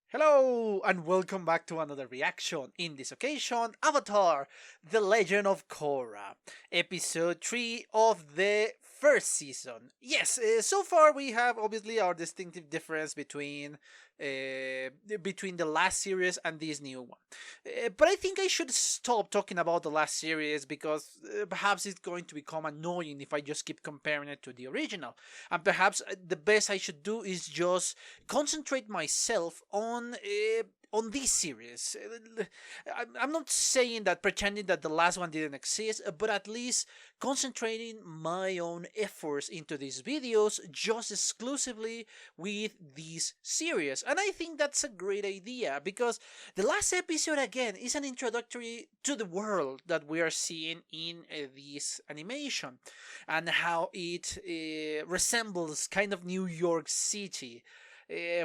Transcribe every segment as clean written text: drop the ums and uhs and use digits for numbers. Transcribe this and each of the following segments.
Hello and welcome back to another reaction. In this occasion, Avatar: The Legend of Korra, episode 3 of the first season. Yes, so far we have obviously our distinctive difference between the last series and this new one. But I think I should stop talking about the last series because perhaps it's going to become annoying if I just keep comparing it to the original. And perhaps the best I should do is just concentrate myself on this series. I'm not saying that pretending that the last one didn't exist, but at least concentrating my own efforts into these videos just exclusively with this series. And I think that's a great idea because the last episode again is an introductory to the world that we are seeing in this animation and how it resembles kind of New York City,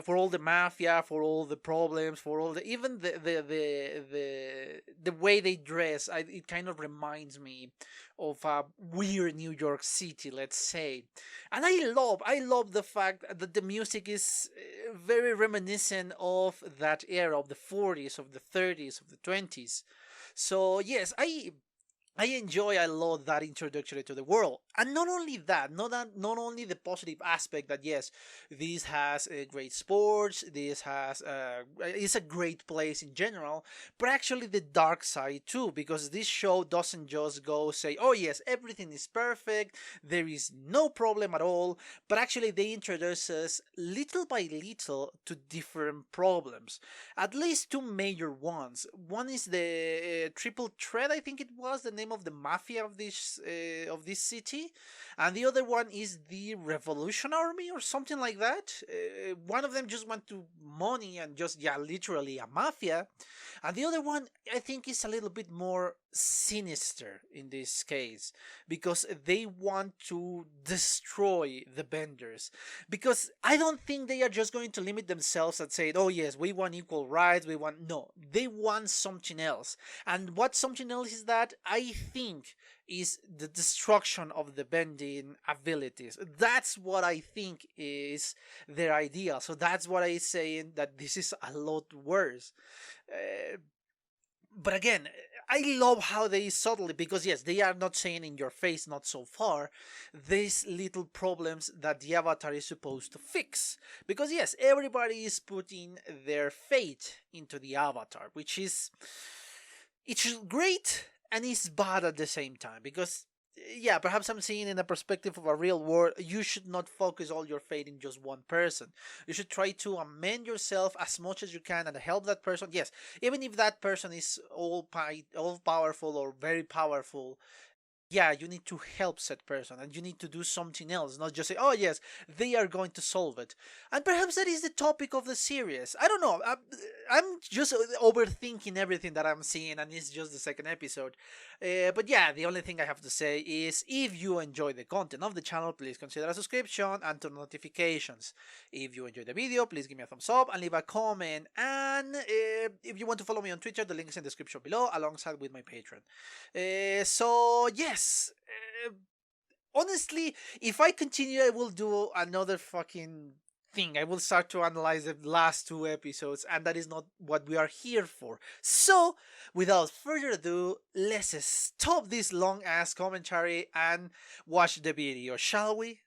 for all the mafia, for all the problems, for all the even the way they dress. It kind of reminds me of a weird New York City, let's say. And I love the fact that the music is very reminiscent of that era of the 40s, of the 30s, of the 20s. So yes, I love that introduction to the world, and not only that, not only the positive aspect that yes, this has great sports, this has it's a great place in general, but actually the dark side too, because this show doesn't just go say, oh yes, everything is perfect, there is no problem at all, but actually they introduce us little by little to different problems, at least two major ones. One is the triple threat, I think it was the name of the mafia of this city, and the other one is the Revolution Army or something like that. One of them just want to money and just literally a mafia, and the other one I think is a little bit more sinister in this case because they want to destroy the benders. Because I don't think they are just going to limit themselves and say, oh yes, we want equal rights, we want, no, they want something else. And what something else is that? I think is the destruction of the bending abilities. That's what I think is their idea. So that's what I'm saying, that this is a lot worse. Uh, but again, I love how they subtly, because yes, they are not saying in your face, not so far, these little problems that the avatar is supposed to fix. Because yes, everybody is putting their fate into the avatar, which is, it's great and it's bad at the same time. Because yeah, perhaps I'm seeing in a perspective of a real world, you should not focus all your faith in just one person. You should try to amend yourself as much as you can and help that person. Yes, even if that person is all powerful or very powerful, yeah, you need to help said person and you need to do something else, not just say, oh yes, they are going to solve it. And perhaps that is the topic of the series. I don't know. I'm just overthinking everything that I'm seeing, and it's just the second episode. But yeah, the only thing I have to say is if you enjoy the content of the channel, please consider a subscription and turn notifications. If you enjoyed the video, please give me a thumbs up and leave a comment. And if you want to follow me on Twitter, the link is in the description below, alongside with my Patreon. So yes, honestly, if I continue, I will do another fucking thing. I will start to analyze the last two episodes, and that is not what we are here for. So, without further ado, let's stop this long ass commentary and watch the video, shall we?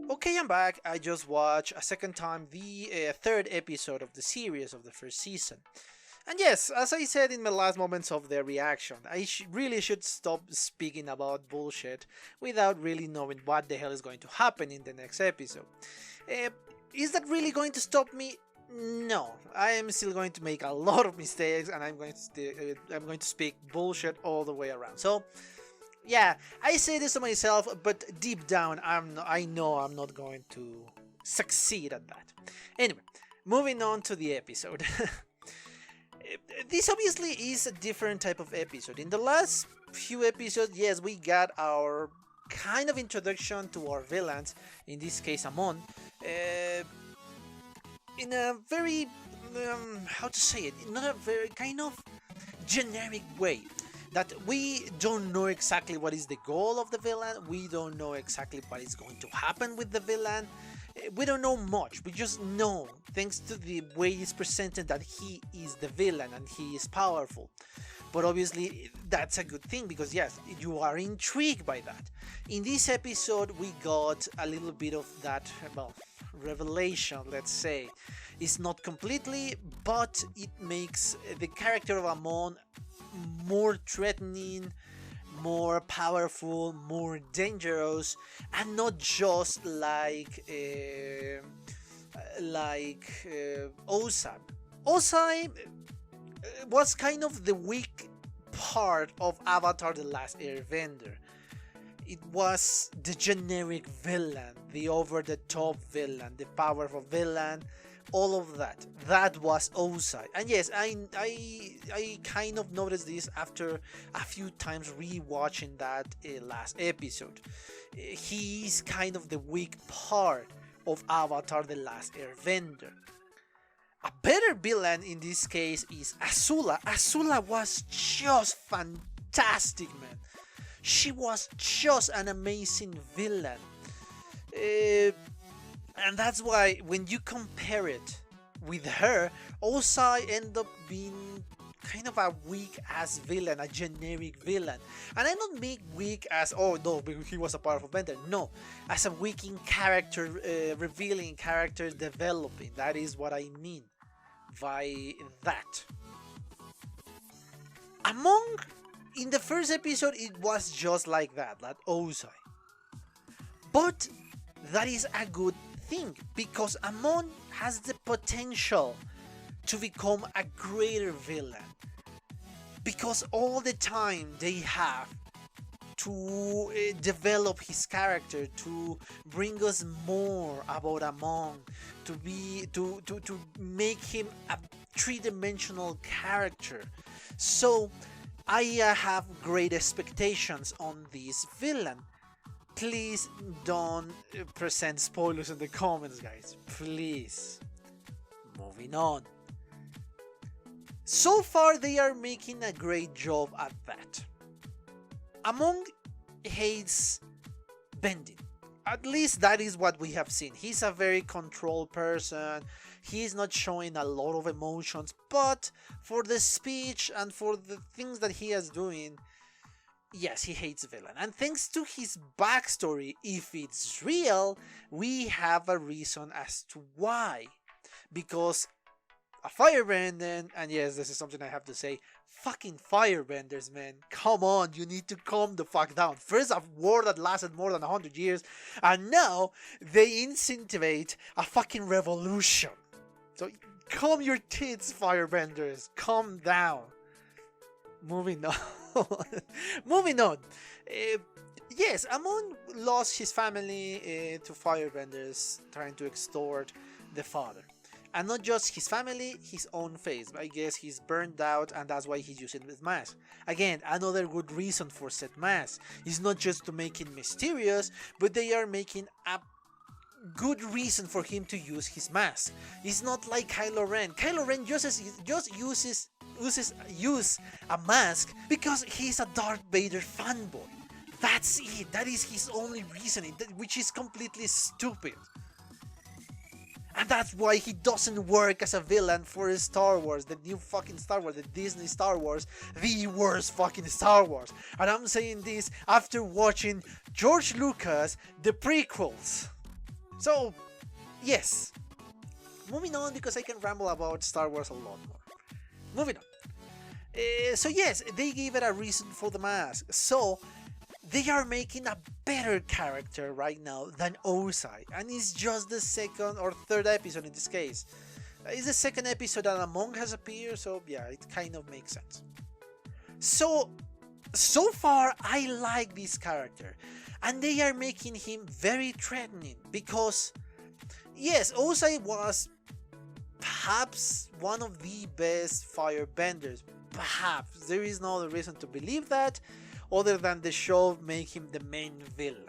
Okay, I'm back. I just watched a second time the third episode of the series of the first season. And yes, as I said in my last moments of the reaction, I really should stop speaking about bullshit without really knowing what the hell is going to happen in the next episode. Uh, is that really going to stop me? No, I am still going to make a lot of mistakes, and I'm going to speak bullshit all the way around. So yeah, I say this to myself, but deep down, I know I'm not going to succeed at that. Anyway, moving on to the episode. This obviously is a different type of episode. In the last few episodes, yes, we got our kind of introduction to our villains, in this case Amon, uh, in a very how to say it, not a very kind of generic way, that we don't know exactly what is the goal of the villain, we don't know exactly what is going to happen with the villain, we don't know much, we just know, thanks to the way it's presented, that he is the villain and he is powerful. But obviously that's a good thing, because yes, you are intrigued by that. In this episode we got a little bit of that, well, revelation, let's say. It's not completely, but it makes the character of Amon more threatening, more powerful, more dangerous, and not just like Osai. Osai was kind of the weak part of Avatar: The Last Airbender. It was the generic villain, the over-the-top villain, the powerful villain, all of that. That was Osai. And yes, I kind of noticed this after a few times rewatching that last episode. He's kind of the weak part of Avatar: The Last Airbender. A better villain in this case is Azula. Azula was just fantastic, man. She was just an amazing villain. And that's why when you compare it with her, Osai ended up being kind of a weak ass villain, a generic villain. And I don't mean weak as, oh no, because he was a powerful bender. No, as a weak in character, revealing, character developing. That is what I mean by that. In the first episode, it was just like that Osai. But that is a good thing, because Amon has the potential to become a greater villain. Because all the time they have to develop his character, to bring us more about Amon, to make him a three-dimensional character. So I have great expectations on this villain. Please don't present spoilers in the comments, guys. Please. Moving on. So far, they are making a great job at that. Amon hates bending. At least that is what we have seen. He's a very controlled person. He's not showing a lot of emotions, but for the speech and for the things that he is doing, yes, he hates villain. And thanks to his backstory, if it's real, we have a reason as to why. Because a firebender, and yes, this is something I have to say, fucking firebenders, man. Come on, you need to calm the fuck down. First a war that lasted more than 100 years, and now they incentivize a fucking revolution. So calm your tits, firebenders. Calm down. Moving on. Moving on. Yes, Amon lost his family to firebenders trying to extort the father. And not just his family, his own face. I guess he's burned out and that's why he's using this mask. Again, another good reason for said mask. It's not just to make it mysterious, but they are making a good reason for him to use his mask. It's not like Kylo Ren. Kylo Ren just uses a mask because he's a Darth Vader fanboy. That's it. That is his only reasoning, which is completely stupid. And that's why he doesn't work as a villain for Star Wars, the new fucking Star Wars, the Disney Star Wars, the worst fucking Star Wars. And I'm saying this after watching George Lucas, the prequels. So, yes. Moving on, because I can ramble about Star Wars a lot more. Moving on. So yes, they gave it a reason for the mask. So, they are making a better character right now than Osai, and it's just the second or third episode in this case. It's the second episode that Amon has appeared, so yeah, it kind of makes sense. So far I like this character, and they are making him very threatening because, yes, Osai was perhaps one of the best firebenders. Perhaps. There is no other reason to believe that, other than the show make him the main villain.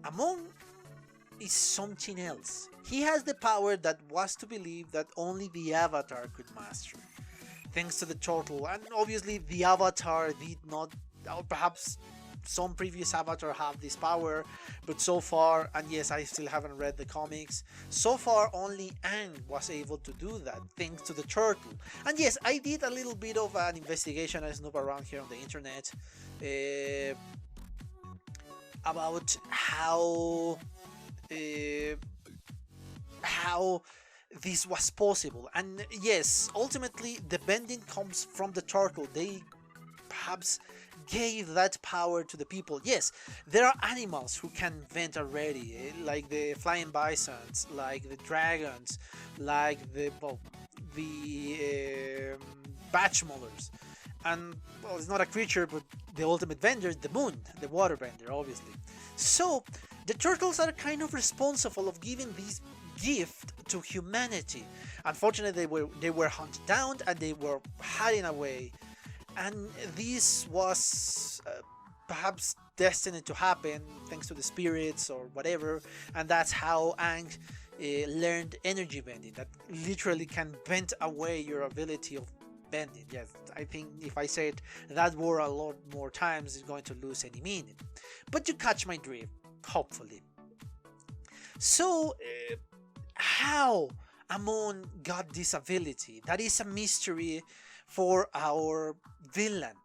Amon is something else. He has the power that was to believe that only the Avatar could master. Thanks to the turtle, and obviously the Avatar did not, or perhaps some previous Avatar have this power, but so far, and yes, I still haven't read the comics, so far only Aang was able to do that, thanks to the turtle. And yes, I did a little bit of an investigation, I snoop around here on the internet, about how this was possible. And yes, ultimately the bending comes from the turtle. They perhaps gave that power to the people. Yes, there are animals who can vent already, like the flying bisons, like the dragons, like the batch maulers. And well, it's not a creature, but the ultimate bender is the moon, the water bender, obviously. So the turtles are kind of responsible of giving this gift to humanity. Unfortunately, they were hunted down and they were hiding away, and this was perhaps destined to happen thanks to the spirits or whatever. And that's how Aang learned energy bending, that literally can bend away your ability of bending. Yes, I think if I say it that word a lot more times, it's going to lose any meaning, but you catch my drift, hopefully. So how Amon got this ability, that is a mystery for our villain.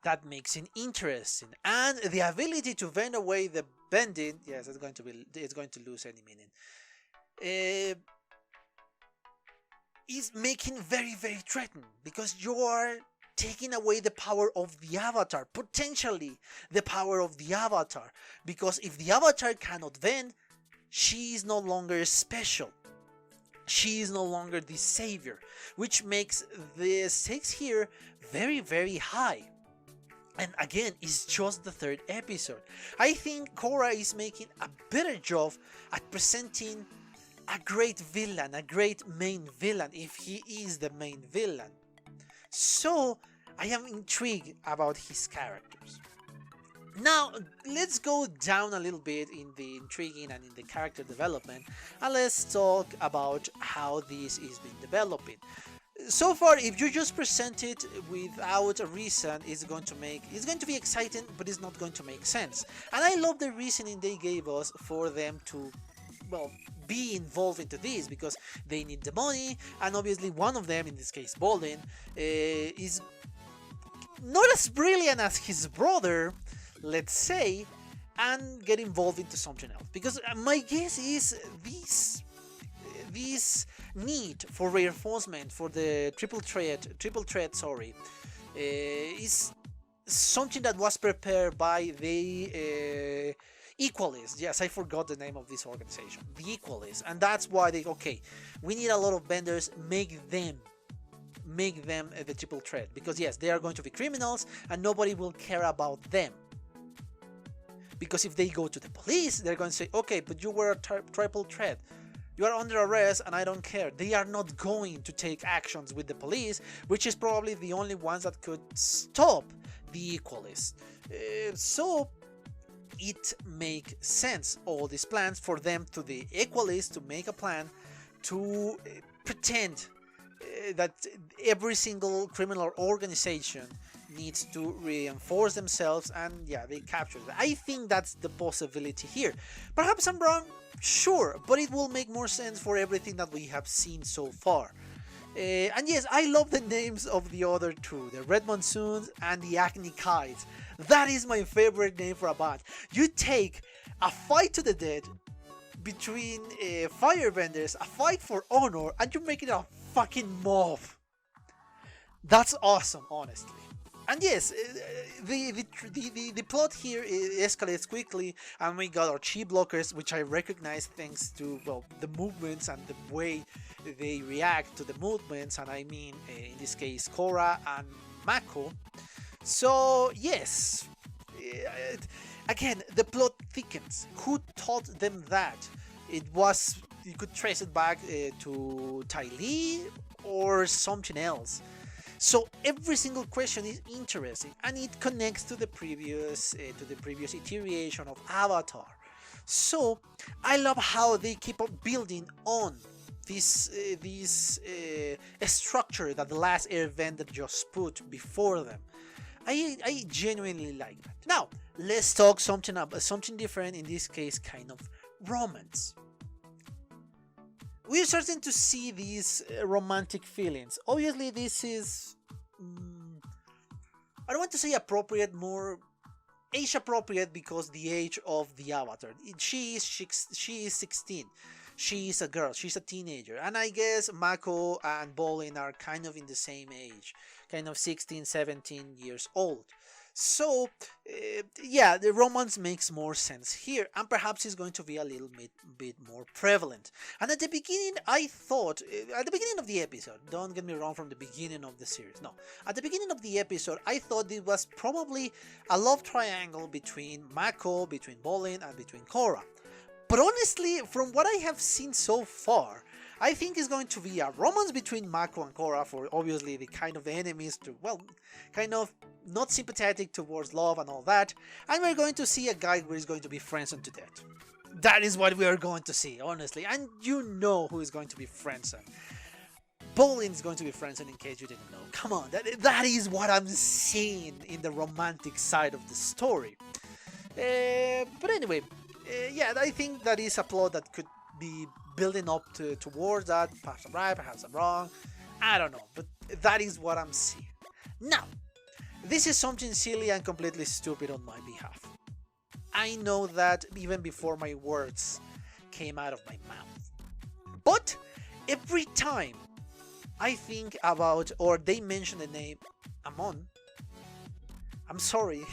That makes it interesting, and the ability to bend away the bending, yes, it's going to lose any meaning. Is making very threatening, because you are taking away the power of the Avatar, potentially the power of the Avatar, because if the Avatar cannot bend, she is no longer special. She is no longer the savior, which makes the stakes here very high. And again, it's just the third episode. I think Korra is making a better job at presenting a great villain, a great main villain, if he is the main villain. So I am intrigued about his characters. Now, let's go down a little bit in the intriguing and in the character development, and let's talk about how this is been developing. So far, if you just present it without a reason, it's going to be exciting, but it's not going to make sense. And I love the reasoning they gave us for them to, well, be involved into this, because they need the money, and obviously one of them, in this case Bolin, is not as brilliant as his brother, let's say, and get involved into something else. Because my guess is this need for reinforcement for the triple threat, is something that was prepared by the Equalists. Yes, I forgot the name of this organization, the Equalists, and that's why okay, we need a lot of vendors, make them the triple threat, because yes, they are going to be criminals and nobody will care about them. Because if they go to the police, they're going to say, okay, but you were a triple threat, you are under arrest and I don't care. They are not going to take actions with the police, which is probably the only ones that could stop the Equalists. So it makes sense, all these plans, for them, to the Equalists, to make a plan to pretend that every single criminal organization needs to reinforce themselves, and yeah, they capture that. I think that's the possibility here. Perhaps I'm wrong, sure, but it will make more sense for everything that we have seen so far. And yes, I love the names of the other two, the Red Monsoons and the Acne Kites. That is my favorite name for a band. You take a fight to the death between firebenders, a fight for honor, and you make it a fucking mob. That's awesome, honestly. And yes, the plot here escalates quickly, and we got our chi blockers, which I recognize thanks to, well, the movements and the way they react to the movements, and I mean in this case Korra and Mako. So yes, again, the plot thickens. Who taught them that? You could trace it back to Ty Lee or something else. So every single question is interesting, and it connects to the previous iteration of Avatar. So I love how they keep on building on this structure that the last Airbender just put before them. I genuinely like that. Now let's talk something different. In this case, kind of romance. We're starting to see these romantic feelings. Obviously, this is I don't want to say appropriate, more age appropriate, because the age of the avatar. She is 16. She is a girl. She's a teenager, and I guess Mako and Bolin are kind of in the same age, kind of 16, 17 years old. So, yeah, the romance makes more sense here, and perhaps it's going to be a little bit more prevalent. And at the beginning, I thought, at the beginning of the episode, don't get me wrong, from the beginning of the series, no, at the beginning of the episode, I thought it was probably a love triangle between Mako, between Bolin, and between Korra. But honestly, from what I have seen so far, I think it's going to be a romance between Mako and Korra, for obviously the kind of enemies to, well, kind of not sympathetic towards love and all that. And we're going to see a guy who is going to be friendzoned to death. That is what we are going to see, honestly. And you know who is going to be friendzoned. Bolin is going to be friendzoned, in case you didn't know. Come on, that is what I'm seeing in the romantic side of the story. But anyway, yeah, I think that is a plot that could be building up towards that. Perhaps I'm right, perhaps I'm wrong. I don't know, but that is what I'm seeing. Now, this is something silly and completely stupid on my behalf. I know that even before my words came out of my mouth. But every time I think about, or they mention the name Amon, I'm sorry,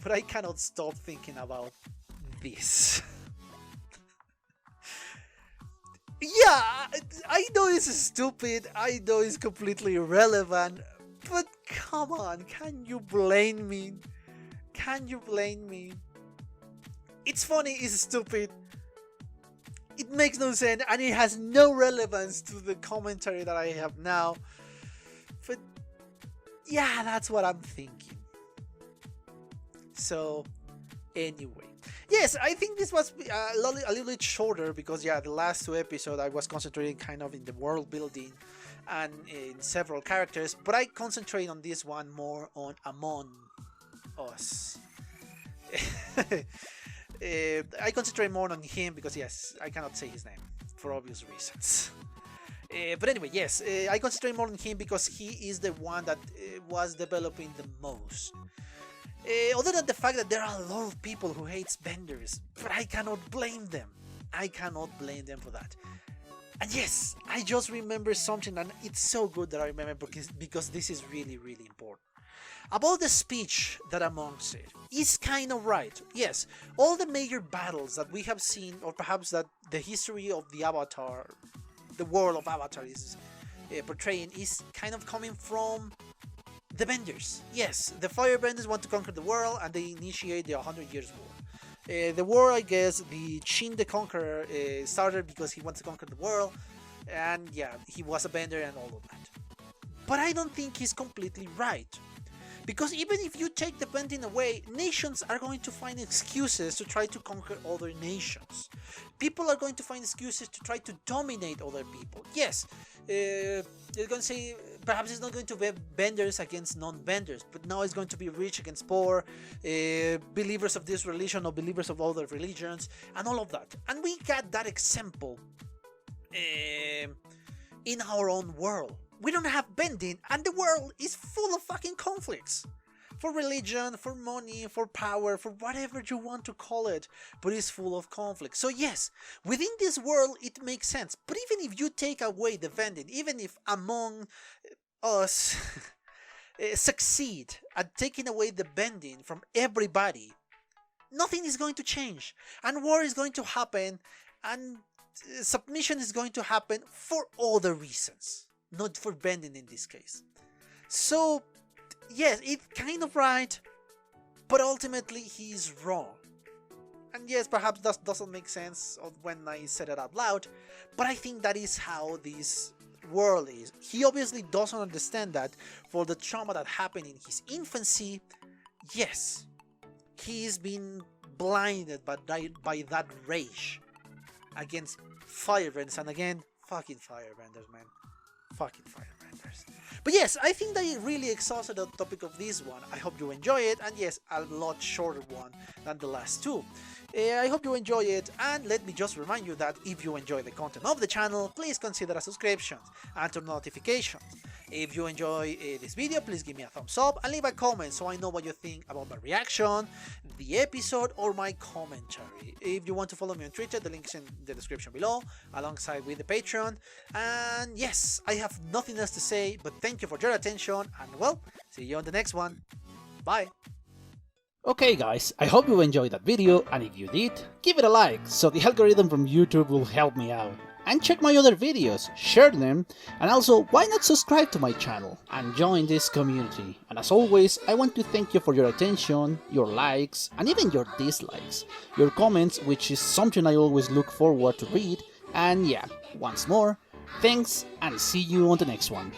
but I cannot stop thinking about this. Yeah, I know it's stupid, I know it's completely irrelevant, but come on, can you blame me? Can you blame me? It's funny, it's stupid, it makes no sense, and it has no relevance to the commentary that I have now. But yeah, that's what I'm thinking. So, anyway. Yes, I think this was a little bit shorter because, yeah, the last two episodes I was concentrating kind of in the world building and in several characters, but I concentrate on this one more on Among Us. I concentrate more on him because, yes, I cannot say his name for obvious reasons. But anyway, yes, I concentrate more on him because he is the one that was developing the most. Other than the fact that there are a lot of people who hate benders, but I cannot blame them. I cannot blame them for that. And yes, I just remember something, and it's so good that I remember because this is really, really important. About the speech that Among said, is kind of right. Yes, all the major battles that we have seen, or perhaps that the history of the Avatar, the world of Avatar is portraying, is kind of coming from the Benders. Yes, the Firebenders want to conquer the world, and they initiate the 100 Years War. The war, I guess, the Shin the Conqueror started because he wants to conquer the world, and yeah, he was a Bender and all of that. But I don't think he's completely right. Because even if you take the bending away, nations are going to find excuses to try to conquer other nations. People are going to find excuses to try to dominate other people. Yes, they're going to say perhaps it's not going to be benders against non-benders, but now it's going to be rich against poor, believers of this religion or believers of other religions, and all of that. And we got that example in our own world. We don't have bending, and the world is full of fucking conflicts. For religion, for money, for power, for whatever you want to call it, but it's full of conflict. So yes, within this world it makes sense, but even if you take away the bending, even if Among Us succeed at taking away the bending from everybody, nothing is going to change, and war is going to happen, and submission is going to happen for other reasons. Not for bending in this case. So, yes, it's kind of right, but ultimately he's wrong. And yes, perhaps that doesn't make sense when I said it out loud, but I think that is how this world is. He obviously doesn't understand that for the trauma that happened in his infancy. Yes, he's been blinded by that rage against firebenders, and again, fucking firebenders, man. Fucking firebenders. But yes, I think that it really exhausted the topic of this one. I hope you enjoy it, and yes, a lot shorter one than the last two. I hope you enjoy it, and let me just remind you that if you enjoy the content of the channel, please consider a subscription and turn notifications. If you enjoy this video, please give me a thumbs up and leave a comment so I know what you think about my reaction, the episode, or my commentary. If you want to follow me on Twitter, the link is in the description below, alongside with the Patreon. And yes, I have nothing else to say, but thank you for your attention, and well, see you on the next one. Bye! Okay guys, I hope you enjoyed that video, and if you did, give it a like, so the algorithm from YouTube will help me out. And check my other videos, share them, and also why not subscribe to my channel and join this community. And as always, I want to thank you for your attention, your likes, and even your dislikes, your comments, which is something I always look forward to read. And yeah, once more, thanks, and see you on the next one.